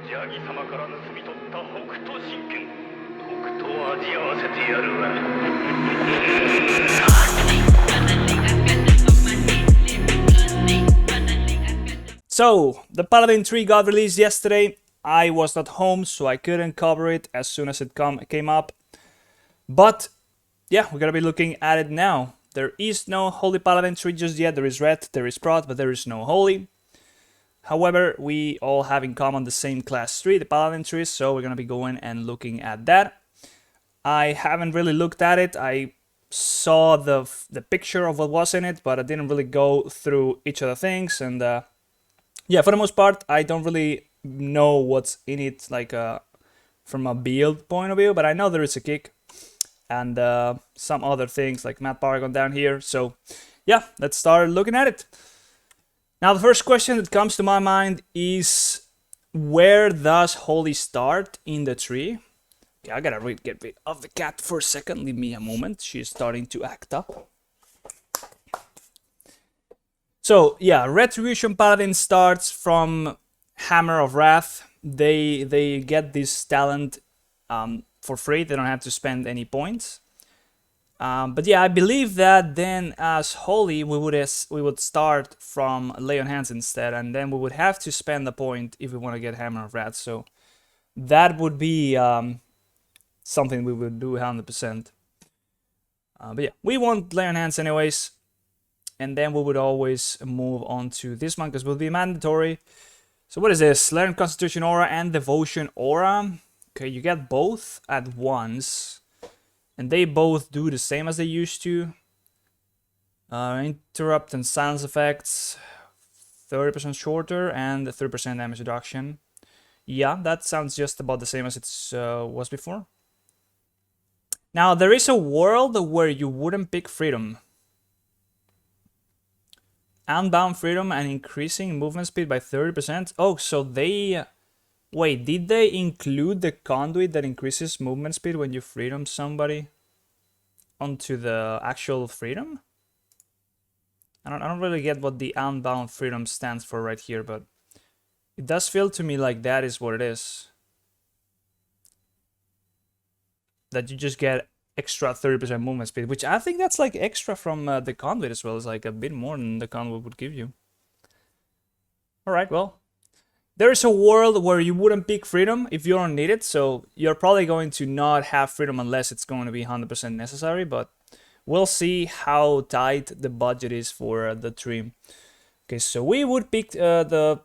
ジャギ様から盗み取った北斗神拳、とくと味合わせてやるわ。So, the Paladin 3 got released yesterday. I was not home, so I couldn't cover it as soon as it came up. But, yeah, we're gonna be looking at it now. There is no Holy Paladin 3 just yet. There is Red, there is Prot, but there is no Holy. However, we all have in common the same class 3, the Paladin 3, so we're gonna be going and looking at that. I haven't really looked at it. I saw the picture of what was in it, but I didn't really go through each of the things, and yeah, for the most part, I don't really know what's in it, like from a build point of view, but I know there is a kick and some other things like Matt Paragon down here. So yeah, let's start looking at it. Now, the first question that comes to my mind is, where does Holy start in the tree? Okay, I gotta get rid of the cat for a second. Leave me a moment. She's starting to act up. So yeah, Retribution Paladin starts from Hammer of Wrath. They get this talent for free. They don't have to spend any points. But yeah, I believe that then as Holy we would start from Lay on Hands instead, and then we would have to spend a point if we want to get Hammer of Wrath. So that would be something we would do 100%. But yeah, we want Lay on Hands anyways. And then we would always move on to this one because it will be mandatory. So what is this? Learn Constitution Aura and Devotion Aura. Okay, you get both at once. And they both do the same as they used to. Interrupt and silence effects. 30% shorter and 30% damage reduction. Yeah, that sounds just about the same as it was before. Now, there is a world where you wouldn't pick Freedom. Unbound Freedom and increasing movement speed by 30%. Oh, so they... Wait, did they include the conduit that increases movement speed when you freedom somebody onto the actual freedom? I don't really get what the Unbound Freedom stands for right here, but it does feel to me like that is what it is. That you just get extra 30% movement speed, which I think that's like extra from the conduit as well. It's like a bit more than the conduit would give you. Alright, well, there's a world where you wouldn't pick Freedom if you don't need it, so you're probably going to not have Freedom unless it's going to be 100% necessary, but we'll see how tight the budget is for the tree. Okay, so we would pick the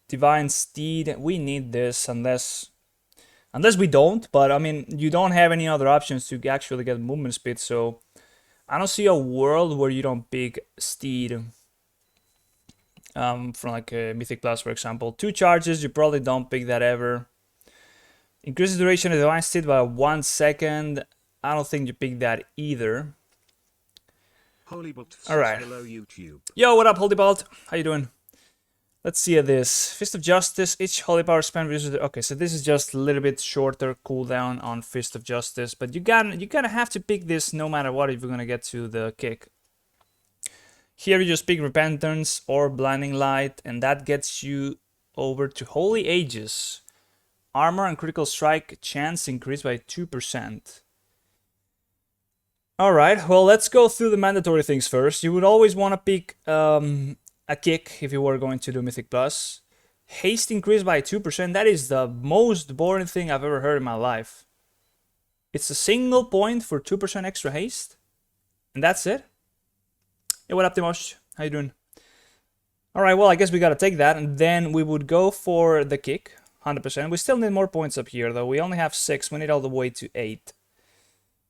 Divine Steed. We need this unless we don't, but I mean, you don't have any other options to actually get movement speed, so I don't see a world where you don't pick Steed. From like a Mythic Plus, for example. 2 charges, you probably don't pick that ever. Increases duration of Divine Steed by 1 second. I don't think you pick that either. Alright. Yo, what up, Holy Bolt? How you doing? Let's see this. Fist of Justice. Each Holy Power spent reduces the... Okay, so this is just a little bit shorter cooldown on Fist of Justice, but you gotta have to pick this no matter what if you're gonna get to the kick. Here you just pick Repentance or Blinding Light, and that gets you over to Holy Aegis. Armor and critical strike chance increased by 2%. Alright, well, let's go through the mandatory things first. You would always want to pick a kick if you were going to do Mythic Plus. Haste increased by 2%. That is the most boring thing I've ever heard in my life. It's a single point for 2% extra haste. And that's it. Hey, what up, Timosh? How you doing? Alright, well, I guess we gotta take that. And then we would go for the kick. 100%. We still need more points up here, though. We only have 6. We need all the way to 8.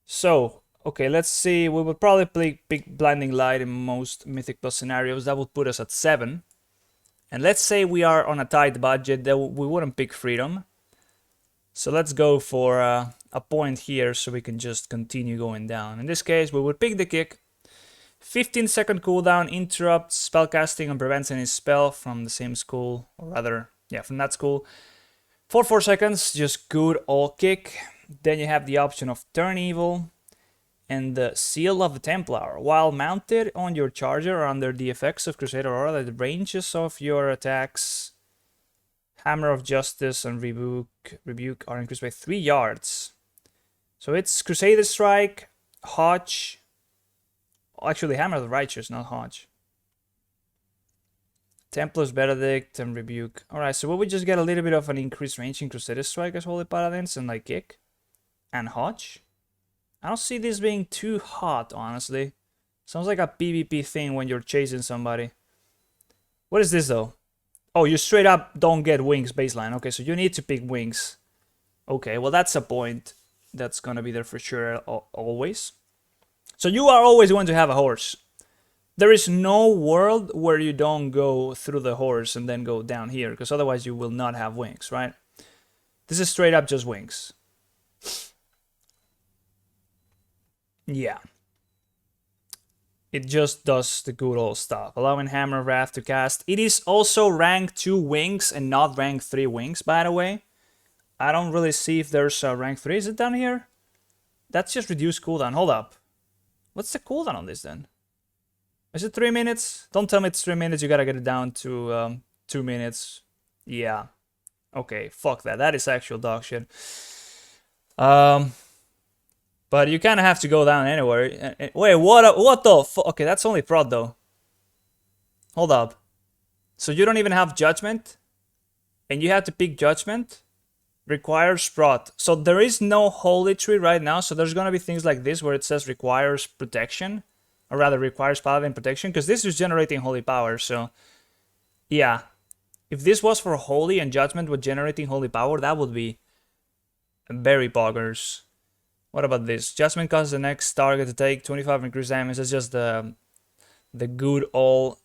So... okay, let's see. We would probably pick Blinding Light in most Mythic Plus scenarios. That would put us at 7. And let's say we are on a tight budget, that we wouldn't pick Freedom. So let's go for a point here so we can just continue going down. In this case, we would pick the kick. 15-second cooldown, interrupts spellcasting and prevents any spell from the same school. Or rather, yeah, from that school. For 4 seconds, just good old kick. Then you have the option of Turn Evil. And the Seal of the Templar. While mounted on your charger or under the effects of Crusader Aura, the ranges of your attacks Hammer of Justice and Rebuke are increased by 3 yards. So it's Crusader Strike, Hodge. Actually, Hammer of the Righteous, not Hodge. Templar's Benedict and Rebuke. Alright, so will we just get a little bit of an increased range in Crusader Strike as Holy Paladins and like Kick? And Hodge? I don't see this being too hot, honestly. Sounds like a PvP thing when you're chasing somebody. What is this though? Oh, you straight up don't get wings baseline. Okay, so you need to pick wings. Okay, well that's a point that's gonna be there for sure always. So you are always going to have a horse. There is no world where you don't go through the horse and then go down here, because otherwise you will not have wings, right? This is straight up just wings. Yeah. It just does the good old stuff. Allowing Hammer of Wrath to cast. It is also rank 2 wings and not rank 3 wings, by the way. I don't really see if there's a rank 3. Is it down here? That's just reduced cooldown. Hold up. What's the cooldown on this then? Is it 3 minutes? Don't tell me it's 3 minutes. You gotta get it down to 2 minutes. Yeah. Okay, fuck that. That is actual dog shit. But you kind of have to go down anywhere. Wait, what the fuck? Okay, that's only prod though. Hold up. So you don't even have judgment? And you have to pick judgment? Requires prod. So there is no holy tree right now. So there's gonna be things like this where it says requires protection. Or rather requires paladin protection. Because this is generating holy power. So yeah. If this was for holy and judgment with generating holy power, that would be very poggers. What about this? Judgment causes the next target to take 25 increased damage. That's just the good old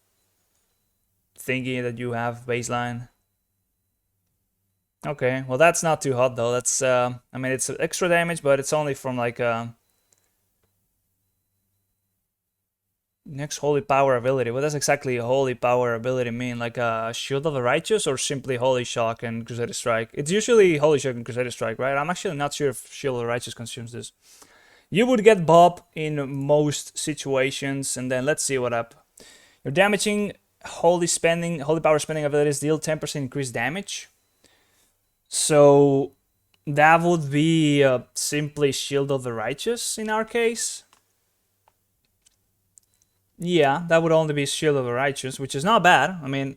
thingy that you have baseline. Okay, well that's not too hot though. That's I mean it's extra damage, but it's only from like next holy power ability. What does exactly a holy power ability mean? Like a Shield of the Righteous or simply Holy Shock and Crusader Strike? It's usually Holy Shock and Crusader Strike, right? I'm actually not sure if Shield of the Righteous consumes this. You would get Bob in most situations, and then let's see what up. Your damaging holy power spending abilities deal 10% increased damage. So that would be simply Shield of the Righteous in our case. Yeah, that would only be Shield of the Righteous, which is not bad. I mean,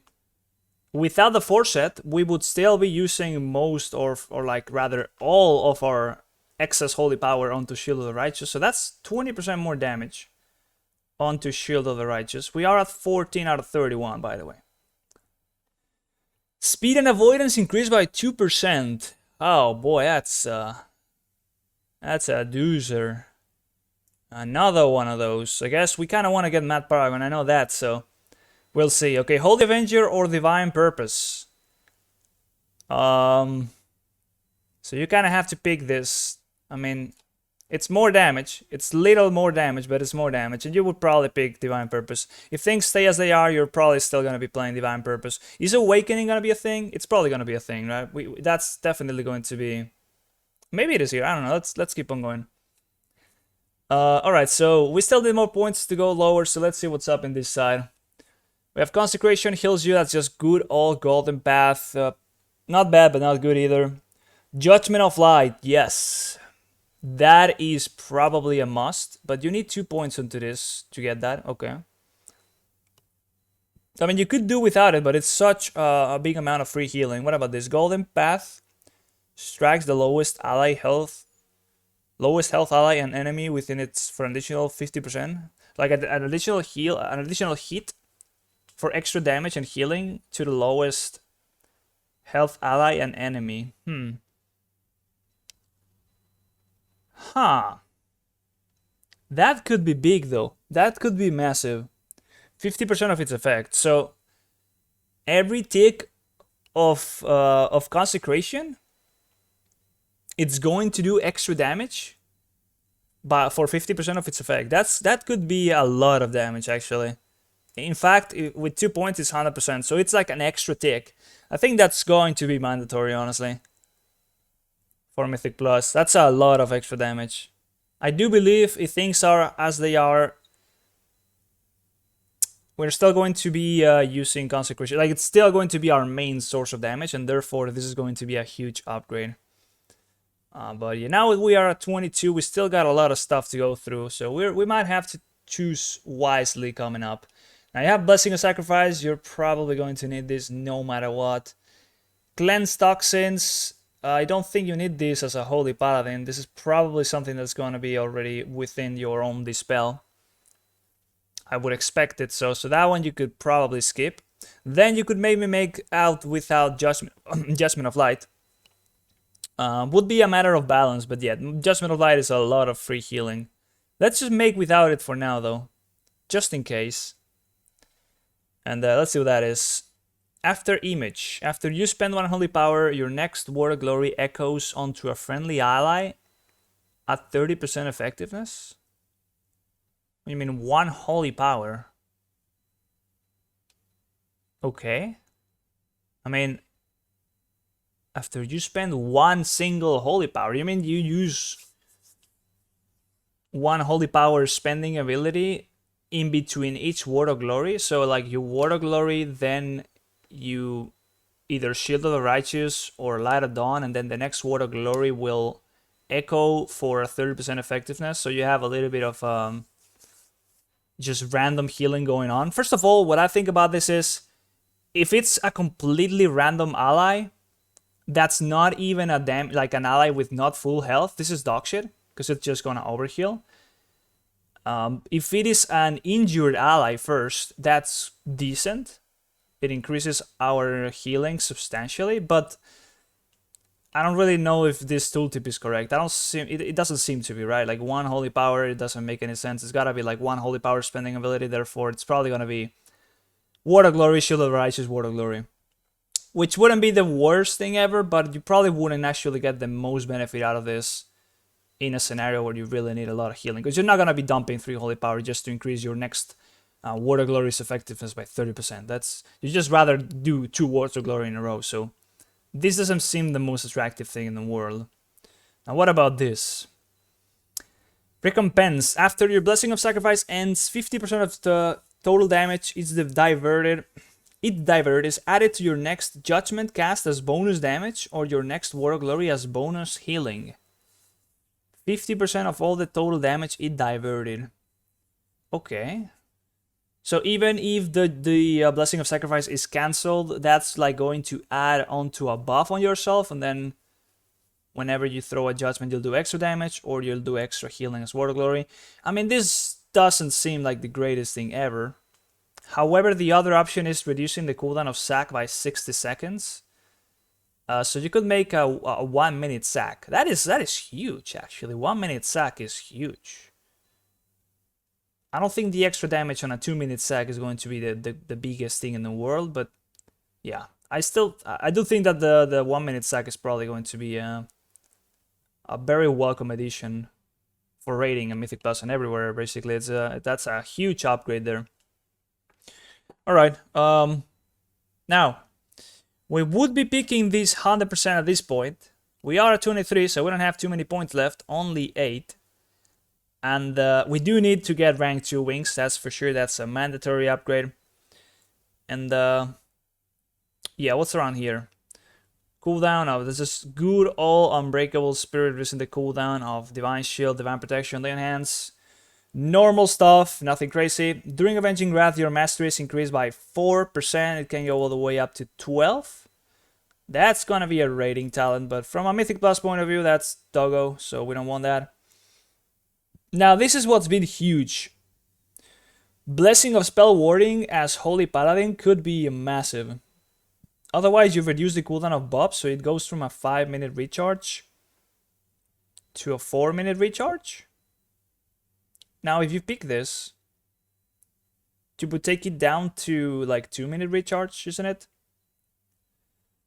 without the 4 set, we would still be using most or like rather all of our excess holy power onto Shield of the Righteous. So that's 20% more damage onto Shield of the Righteous. We are at 14 out of 31, by the way. Speed and avoidance increased by 2%. Oh boy, that's a doozer. Another one of those. I guess we kind of want to get Mad Paragon, I know that, so we'll see. Okay, Holy Avenger or Divine Purpose. So you kind of have to pick this. I mean, it's more damage. It's little more damage, but it's more damage. And you would probably pick Divine Purpose. If things stay as they are, you're probably still going to be playing Divine Purpose. Is Awakening going to be a thing? It's probably going to be a thing, right? That's definitely going to be... Maybe it is here. I don't know. Let's keep on going. Alright, so we still need more points to go lower, so let's see what's up in this side. We have Consecration, heals you, that's just good old Golden Path. Not bad, but not good either. Judgment of Light, yes. That is probably a must, but you need 2 points into this to get that, okay. I mean, you could do without it, but it's such a big amount of free healing. What about this? Golden Path strikes the lowest health ally and enemy within its for an additional 50%. Like an additional hit for extra damage and healing to the lowest health ally and enemy. Huh. That could be big though. That could be massive. 50% of its effect. So every tick of Consecration, it's going to do extra damage, but for 50% of its effect. That could be a lot of damage, actually. In fact, with 2 points, it's 100%, so it's like an extra tick. I think that's going to be mandatory, honestly, for Mythic Plus. That's a lot of extra damage. I do believe if things are as they are, we're still going to be using Consecration. Like, it's still going to be our main source of damage, and therefore this is going to be a huge upgrade. But yeah, now we are at 22. We still got a lot of stuff to go through, so we might have to choose wisely coming up. Now you have Blessing of Sacrifice. You're probably going to need this no matter what. Cleanse Toxins. I don't think you need this as a Holy Paladin. This is probably something that's going to be already within your own Dispel. I would expect it so. So that one you could probably skip. Then you could maybe make out without Judgment of Light. Would be a matter of balance, but yeah, Judgment of Light is a lot of free healing. Let's just make without it for now, though, just in case. And let's see what that is. After Image. After you spend 1 Holy Power, your next Word of Glory echoes onto a friendly ally at 30% effectiveness. You mean 1 Holy Power? Okay. I mean, after you spend 1 single Holy Power, you mean you use 1 Holy Power spending ability in between each Word of Glory? So like you Word of Glory, then you either Shield of the Righteous or Light of Dawn, and then the next Word of Glory will echo for a 30% effectiveness. So you have a little bit of just random healing going on. First of all, what I think about this is, if it's a completely random ally, that's not even a like an ally with not full health, this is dog shit, because it's just gonna overheal. If it is an injured ally first, that's decent. It increases our healing substantially, but I don't really know if this tooltip is correct. It doesn't seem to be, right? Like 1 Holy Power, it doesn't make any sense. It's gotta be like 1 Holy Power spending ability, therefore it's probably gonna be Word of Glory, Shield of the Righteous, Word of Glory. Which wouldn't be the worst thing ever, but you probably wouldn't actually get the most benefit out of this in a scenario where you really need a lot of healing. Because you're not gonna be dumping 3 Holy Power just to increase your next Word of Glory's effectiveness by 30%. You just rather do 2 Words of Glory in a row, so this doesn't seem the most attractive thing in the world. Now what about this? Recompense. After your Blessing of Sacrifice ends, 50% of the total damage is diverted is added to your next Judgment cast as bonus damage, or your next Word of Glory as bonus healing. 50% of all the total damage is diverted. Okay. So even if the Blessing of Sacrifice is cancelled, that's like going to add onto a buff on yourself, and then whenever you throw a Judgment, you'll do extra damage, or you'll do extra healing as Word of Glory. I mean, this doesn't seem like the greatest thing ever. However, the other option is reducing the cooldown of sack by 60 seconds. So you could make a 1 minute sack. That is huge, actually. 1 minute sack is huge. I don't think the extra damage on a 2 minute sack is going to be the biggest thing in the world, but yeah, I do think that the 1 minute sack is probably going to be a very welcome addition for raiding and Mythic Plus and everywhere. Basically, that's a huge upgrade there. All right, now we would be picking this 100% at this point. We are at 23, so we don't have too many points left, only 8. And we do need to get rank 2 wings, that's for sure. That's a mandatory upgrade. And yeah, what's around here? Cooldown of this is good all unbreakable spirit, reducing the cooldown of Divine Shield, Divine Protection, Lay on Hands. Normal stuff, nothing crazy. During Avenging Wrath, your mastery is increased by 4%. It can go all the way up to 12. That's gonna be a rating talent, but from a Mythic Plus point of view, that's doggo, so we don't want that. Now, this is what's been huge. Blessing of Spell Warding as Holy Paladin could be massive. Otherwise, you've reduced the cooldown of buff, so it goes from a 5-minute recharge to a 4-minute recharge. Now, if you pick this, you would take it down to like 2-minute recharge, isn't it?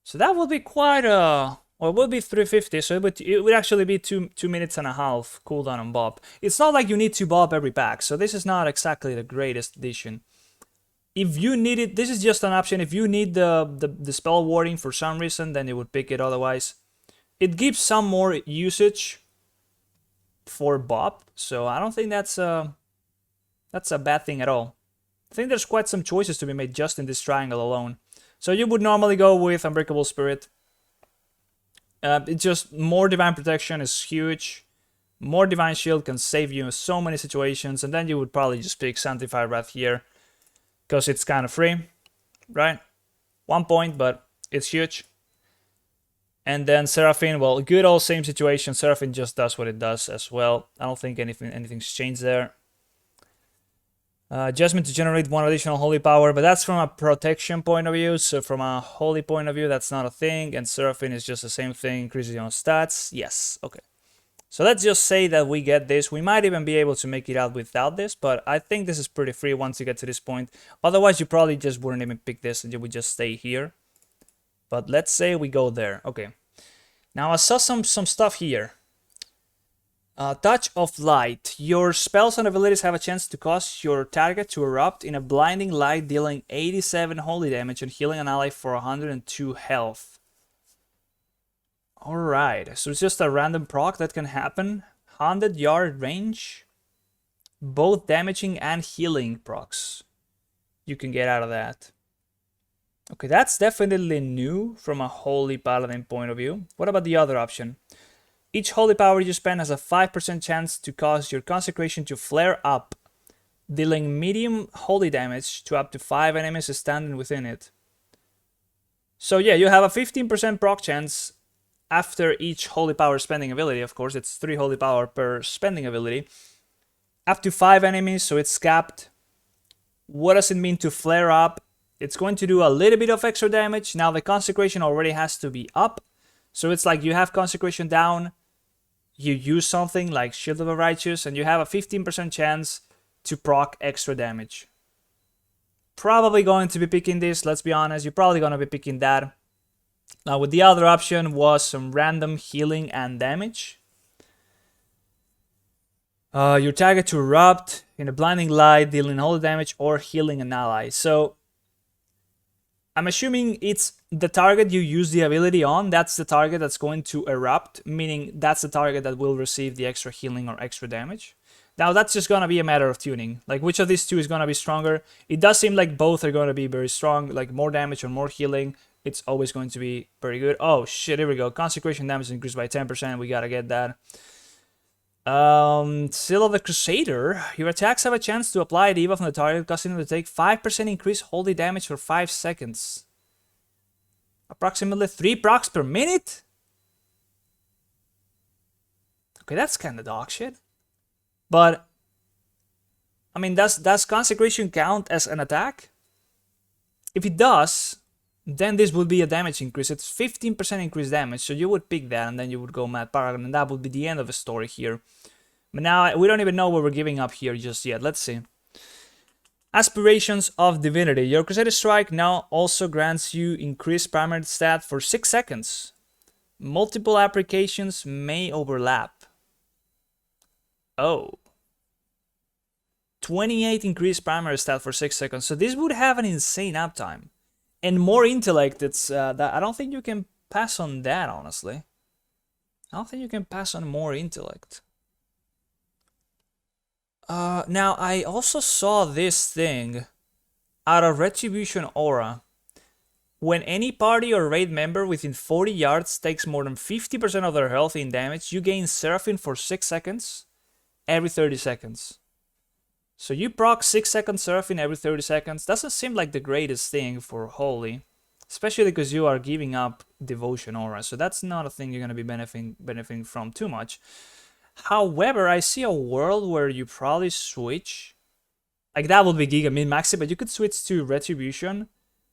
So that would be quite a... Well, it would be 350, so it would actually be 2 minutes and a half cooldown on Bob. It's not like you need to Bob every pack, so this is not exactly the greatest addition. If you need it, this is just an option. If you need the spell warding for some reason, then you would pick it otherwise. It gives some more usage for Bob, so I don't think that's a bad thing at all. I think there's quite some choices to be made just in this triangle alone. So you would normally go with Unbreakable Spirit. It's just more Divine Protection is huge. More Divine Shield can save you in so many situations. And then you would probably just pick Sanctified Wrath here, because it's kind of free, right? 1 point, but it's huge. And then Seraphine, well, good old same situation. Seraphine just does what it does as well. I don't think anything's changed there. Adjustment to generate 1 additional holy power, but that's from a protection point of view. So from a holy point of view, that's not a thing. And Seraphine is just the same thing, increases your own stats. Yes, okay. So let's just say that we get this. We might even be able to make it out without this, but I think this is pretty free once you get to this point. Otherwise, you probably just wouldn't even pick this and you would just stay here. But let's say we go there. Okay. Now I saw some stuff here. Touch of Light. Your spells and abilities have a chance to cause your target to erupt in a blinding light, dealing 87 holy damage and healing an ally for 102 health. Alright, so it's just a random proc that can happen. 100-yard range. Both damaging and healing procs you can get out of that. Okay, that's definitely new from a Holy Paladin point of view. What about the other option? Each holy power you spend has a 5% chance to cause your consecration to flare up, dealing medium holy damage to up to 5 enemies standing within it. So yeah, you have a 15% proc chance after each holy power spending ability. Of course, it's 3 holy power per spending ability. Up to 5 enemies, so it's capped. What does it mean to flare up? It's going to do a little bit of extra damage. Now the consecration already has to be up. So it's like you have consecration down, you use something like Shield of the Righteous, and you have a 15% chance to proc extra damage. Probably going to be picking this, let's be honest. You're probably going to be picking that. Now with the other option was some random healing and damage. Your target to erupt in a blinding light, dealing holy damage or healing an ally. So I'm assuming it's the target you use the ability on, that's the target that's going to erupt, meaning that's the target that will receive the extra healing or extra damage. Now that's just going to be a matter of tuning, like which of these two is going to be stronger. It does seem like both are going to be very strong, like more damage or more healing. It's always going to be pretty good. Oh shit, here we go. Consecration damage increased by 10%, we gotta get that. Seal of the Crusader. Your attacks have a chance to apply a debuff on the target, causing them to take 5% increased holy damage for 5 seconds. Approximately 3 procs per minute? Okay, that's kinda dog shit. But, I mean, does Consecration count as an attack? If it does, then this would be a damage increase. It's 15% increased damage, so you would pick that and then you would go Mad Paragon, and that would be the end of the story here. But now we don't even know what we're giving up here just yet. Let's see. Aspirations of Divinity. Your Crusader Strike now also grants you increased primary stat for 6 seconds. Multiple applications may overlap. Oh. 28 increased primary stat for 6 seconds. So this would have an insane uptime. And more intellect, it's that I don't think you can pass on that, honestly. I don't think you can pass on more intellect. Now, I also saw this thing out of Retribution Aura. When any party or raid member within 40 yards takes more than 50% of their health in damage, you gain Seraphine for 6 seconds every 30 seconds. So you proc 6 seconds Seraphine every 30 seconds. Doesn't seem like the greatest thing for Holy. Especially because you are giving up Devotion Aura. So that's not a thing you're going to be benefiting from too much. However, I see a world where you probably switch. Like that would be Giga Min-Maxi, but you could switch to Retribution.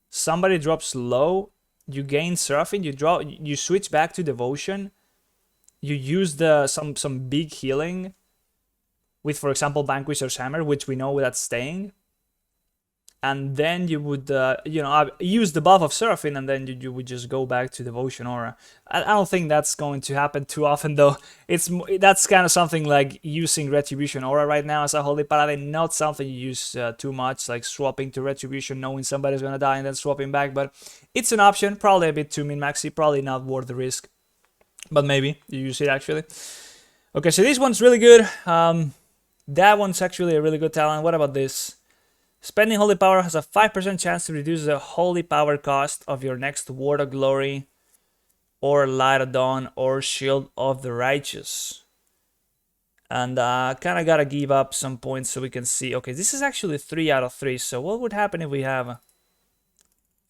Somebody drops low. You gain Seraphine. You switch back to Devotion. You use some big healing. With, for example, Vanquisher's Hammer, which we know that's staying. And then you would, use the buff of Seraphine, and then you would just go back to Devotion Aura. I don't think that's going to happen too often, though. That's kind of something like using Retribution Aura right now as a Holy Paladin. Not something you use too much, like swapping to Retribution, knowing somebody's going to die and then swapping back. But it's an option, probably a bit too min-maxy, probably not worth the risk. But maybe you use it, actually. Okay, so this one's really good. That one's actually a really good talent. What about this? Spending Holy Power has a 5% chance to reduce the Holy Power cost of your next Word of Glory, or Light of Dawn, or Shield of the Righteous. And kind of gotta give up some points so we can see. Okay, this is actually 3 out of 3. So what would happen if we have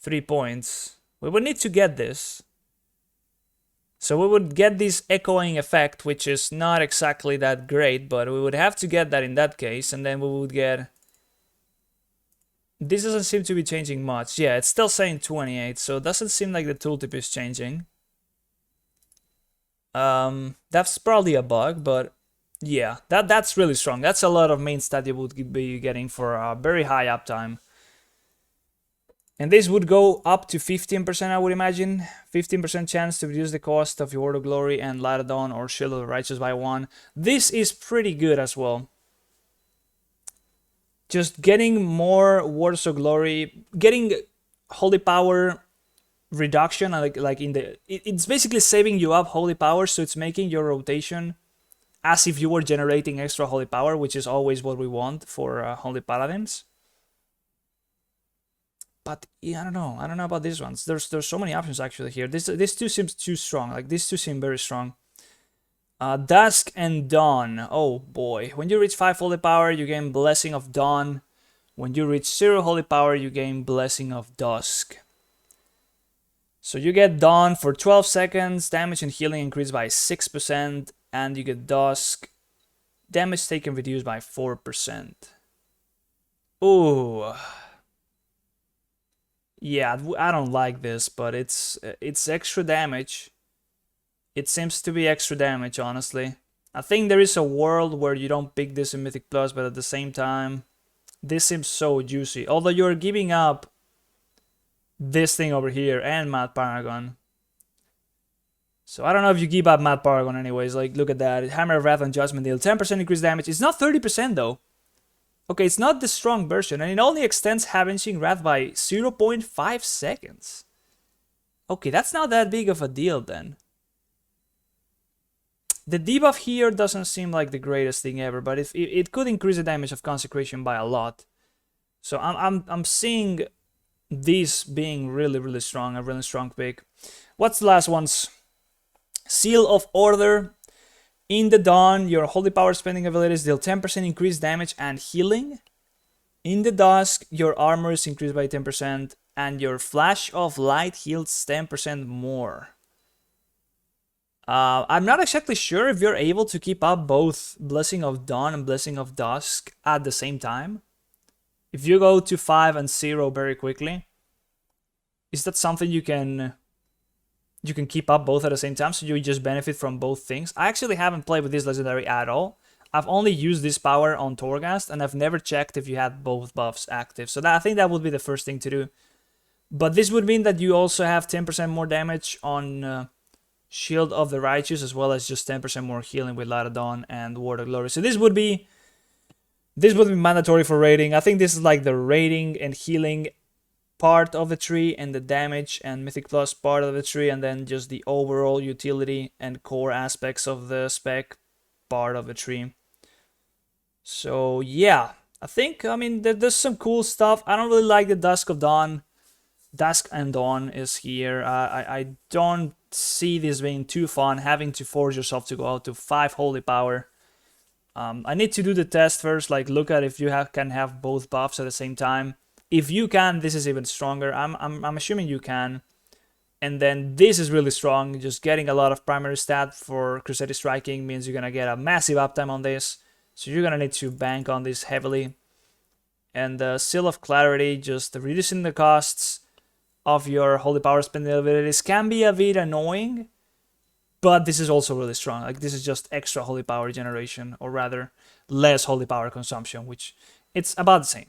3 points? We would need to get this. So we would get this echoing effect, which is not exactly that great, but we would have to get that in that case, and then we would get... This doesn't seem to be changing much. Yeah, it's still saying 28, so it doesn't seem like the tooltip is changing. That's probably a bug, but yeah, that's really strong. That's a lot of main stat you would be getting for a very high uptime. And this would go up to 15%, I would imagine. 15% chance to reduce the cost of your Word of Glory and Light of Dawn or Shield of the Righteous by 1. This is pretty good as well. Just getting more Words of Glory, getting Holy Power reduction, like in the... It's basically saving you up Holy Power, so it's making your rotation as if you were generating extra Holy Power, which is always what we want for Holy Paladins. But yeah, I don't know about these ones. There's so many options actually here. This two seems too strong. Like these two seem very strong. Dusk and Dawn. Oh boy. When you reach 5 Holy Power, you gain Blessing of Dawn. When you reach 0 Holy Power, you gain Blessing of Dusk. So you get Dawn for 12 seconds, damage and healing increased by 6%, and you get Dusk, damage taken reduced by 4%. Ooh. Yeah, I don't like this, but it's extra damage. It seems to be extra damage, honestly. I think there is a world where you don't pick this in Mythic Plus, but at the same time, this seems so juicy. Although you're giving up this thing over here and Mad Paragon. So I don't know if you give up Mad Paragon anyways. Like, look at that. Hammer of Wrath and Judgment deal 10% increased damage. It's not 30% though. Okay, it's not the strong version, and it only extends Havishing Wrath by 0.5 seconds. Okay, that's not that big of a deal then. The debuff here doesn't seem like the greatest thing ever, but it could increase the damage of Consecration by a lot. So I'm seeing this being really strong, a really strong pick. What's the last ones? Seal of Order. In the Dawn, your Holy Power spending abilities deal 10% increased damage and healing. In the Dusk, your armor is increased by 10%, and your Flash of Light heals 10% more. I'm not exactly sure if you're able to keep up both Blessing of Dawn and Blessing of Dusk at the same time. If you go to 5 and 0 very quickly, is that something you can keep up both at the same time, so you just benefit from both things? I actually haven't played with this legendary at all. I've only used this power on Torghast, and I've never checked if you had both buffs active. So I think that would be the first thing to do. But this would mean that you also have 10% more damage on Shield of the Righteous, as well as just 10% more healing with Light of Dawn and Word of Glory. So this would be mandatory for raiding. I think this is like the raiding and healing part of the tree, and the damage and Mythic Plus part of the tree, and then just the overall utility and core aspects of the spec part of the tree. So yeah, I mean, there's some cool stuff. I don't really like the Dusk of Dawn. Dusk and Dawn is here. I don't see this being too fun, having to force yourself to go out to 5 Holy Power. I need to do the test first, like look at if you can have both buffs at the same time. If you can, this is even stronger. I'm assuming you can. And then this is really strong. Just getting a lot of primary stat for Crusader Striking means you're gonna get a massive uptime on this. So you're gonna need to bank on this heavily. And the Seal of Clarity, just reducing the costs of your Holy Power spending abilities, can be a bit annoying, but this is also really strong. Like, this is just extra Holy Power generation, or rather less Holy Power consumption, which it's about the same.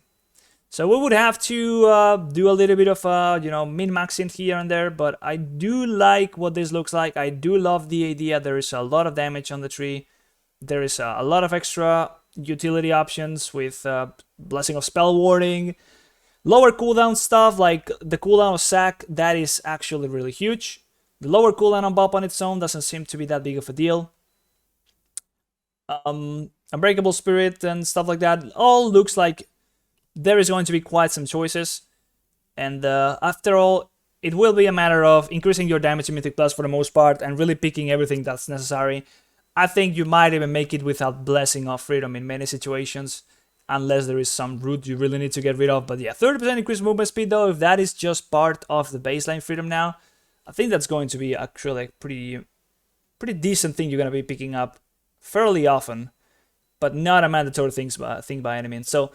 So we would have to do a little bit of min-maxing here and there, but I do like what this looks like. I do love the idea. There is a lot of damage on the tree. There is a lot of extra utility options with Blessing of Spell Warding, lower cooldown stuff like the cooldown of Sack. That is actually really huge. The lower cooldown on Bop on its own doesn't seem to be that big of a deal. Unbreakable Spirit and stuff like that all looks like there is going to be quite some choices. And after all, it will be a matter of increasing your damage in Mythic Plus for the most part and really picking everything that's necessary. I think you might even make it without Blessing of Freedom in many situations, unless there is some route you really need to get rid of. But yeah, 30% increased movement speed though, if that is just part of the baseline freedom now, I think that's going to be actually a pretty decent thing you're going to be picking up fairly often, but not a mandatory thing by any means. So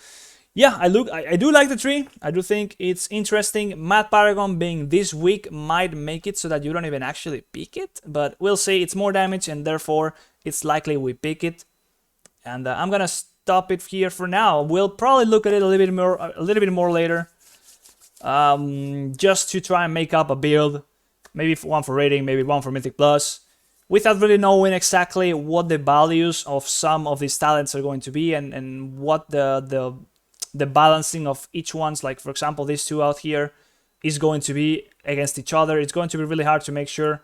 yeah, I do like the tree. I do think it's interesting. Mad Paragon being this weak might make it so that you don't even actually pick it, but we'll see. It's more damage, and therefore it's likely we pick it. And I'm gonna stop it here for now. We'll probably look at it a little bit more later, just to try and make up a build. Maybe one for rating, maybe one for Mythic Plus, without really knowing exactly what the values of some of these talents are going to be, and what the balancing of each one's, like for example these two out here, is going to be against each other. It's going to be really hard to make sure,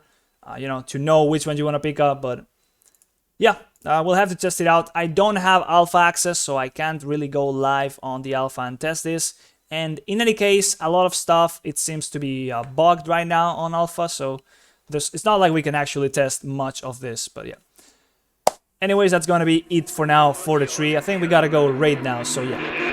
to know which one you want to pick up. But yeah, we'll have to test it out. I don't have alpha access, so I can't really go live on the alpha and test this. And in any case, a lot of stuff, it seems to be bugged right now on alpha, so it's not like we can actually test much of this. But yeah. Anyways, that's gonna be it for now for the tree. I think we gotta go raid now, so yeah.